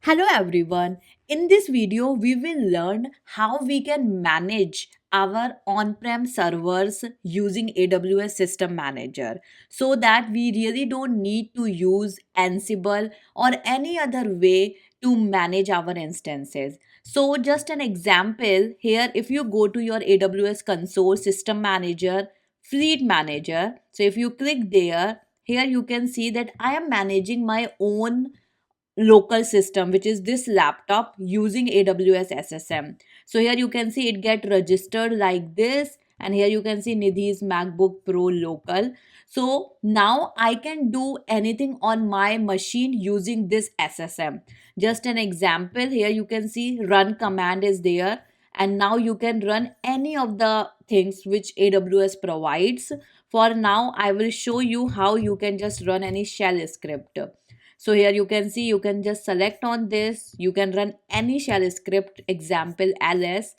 Hello everyone. In this video, we will learn how we can manage our on-prem servers using AWS System Manager so that we really don't need to use Ansible or any other way to manage our instances. So just an example here, if you go to your AWS console system manager, fleet manager, so if you click there, here you can see that I am managing my own local system, which is this laptop using AWS SSM. So here you can see it get registered like this, and here you can see Nidhi's MacBook Pro local. So now I can do anything on my machine using this SSM. Just an example, here you can see run command is there, and now you can run any of the things which AWS provides. For now I will show you how you can just run any shell script. So here you can see you can just select on this. You can run any shell script, example ls,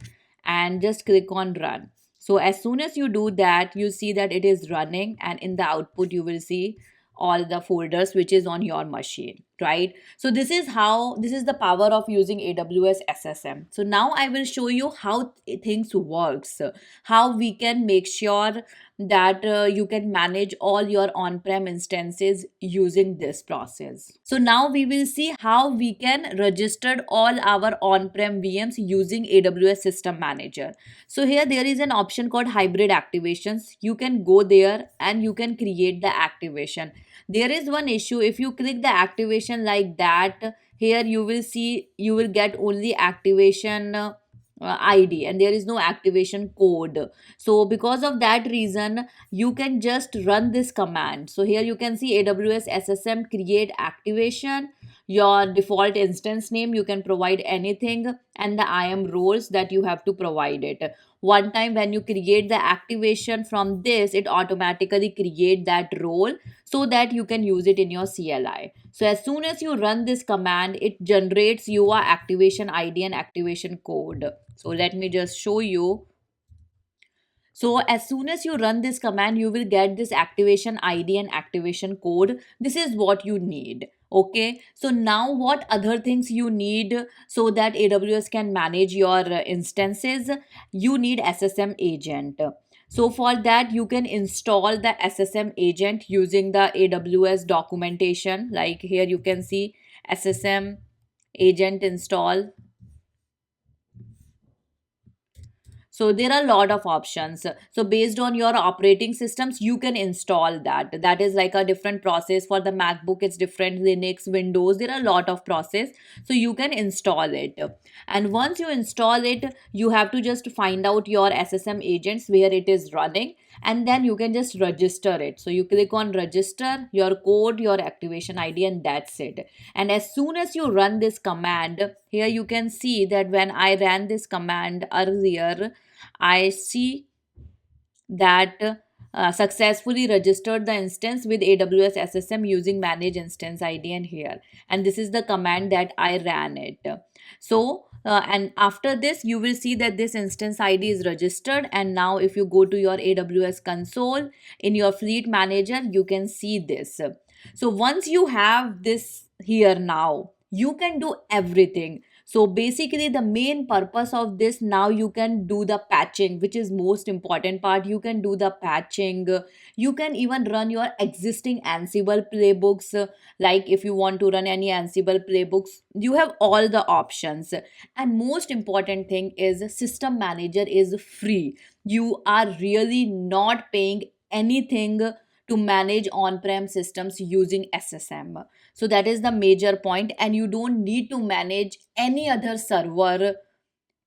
and just click on run. So as soon as you do that, you see that it is running, and in the output you will see all the folders which is on your machine, right? So this is the power of using AWS SSM. So now I will show you how things works, how we can make sure that you can manage all your on-prem instances using this process. So now we will see how we can register all our on-prem VMs using AWS System Manager. So here there is an option called hybrid activations. You can go there and you can create the activation. There is one issue: if you click the activation like that, here you will see you will get only activation ID, and there is no activation code. So because of that reason, you can just run this command. So here you can see AWS SSM create activation, your default instance name you can provide anything, and the IAM roles that you have to provide it. One time when you create the activation, from this it automatically create that role so that you can use it in your CLI. So as soon as you run this command, it generates your activation ID and activation code. So let me just show you. So as soon as you run this command, you will get this activation ID and activation code. This is what you need. Okay. So now what other things you need so that AWS can manage your instances? You need SSM agent. So for that, you can install the SSM agent using the AWS documentation. Like here you can see SSM agent install. So there are a lot of options. So based on your operating systems, you can install that. That is like a different process. For the MacBook, it's different. Linux, Windows, there are a lot of process. So you can install it. And once you install it, you have to just find out your SSM agents where it is running, and then you can just register it. So you click on register, your code, your activation ID, and that's it. And as soon as you run this command, here you can see that when I ran this command earlier, I see that successfully registered the instance with AWS SSM using manage instance ID, and here. And this is the command that I ran it. So, and after this, you will see that this instance ID is registered. And now if you go to your AWS console in your fleet manager, you can see this. So once you have this here now, you can do everything. So basically the main purpose of this, now you can do the patching, which is most important part. You can do the patching. You can even run your existing Ansible playbooks. Like if you want to run any Ansible playbooks, you have all the options. And most important thing is system manager is free. You are really not paying anything to manage on-prem systems using SSM. So that is the major point, and you don't need to manage any other server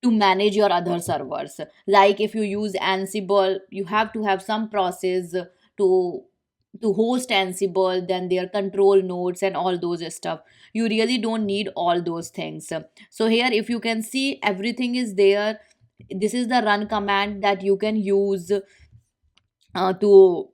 to manage your other servers. Like if you use Ansible, you have to have some process to host Ansible, then their control nodes and all those stuff. You really don't need all those things. So here if you can see, everything is there. This is the run command that you can use to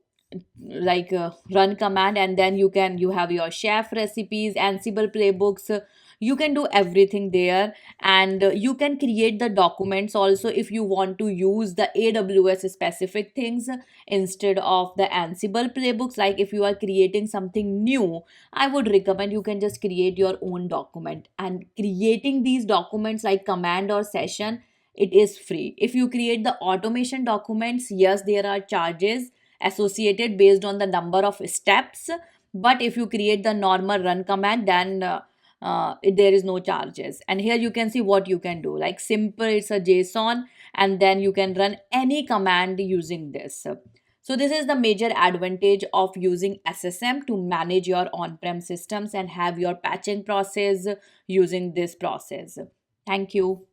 run command, and then you have your chef recipes, Ansible playbooks. You can do everything there, and you can create the documents also if you want to use the AWS specific things instead of the Ansible playbooks. Like if you are creating something new, I would recommend you can just create your own document, and creating these documents like command or session, it is free. If you create the automation documents, yes, there are charges associated based on the number of steps, but if you create the normal run command, then there is no charges. And here you can see what you can do, like simple, it's a JSON, and then you can run any command using this. So this is the major advantage of using SSM to manage your on-prem systems and have your patching process using this process. Thank you.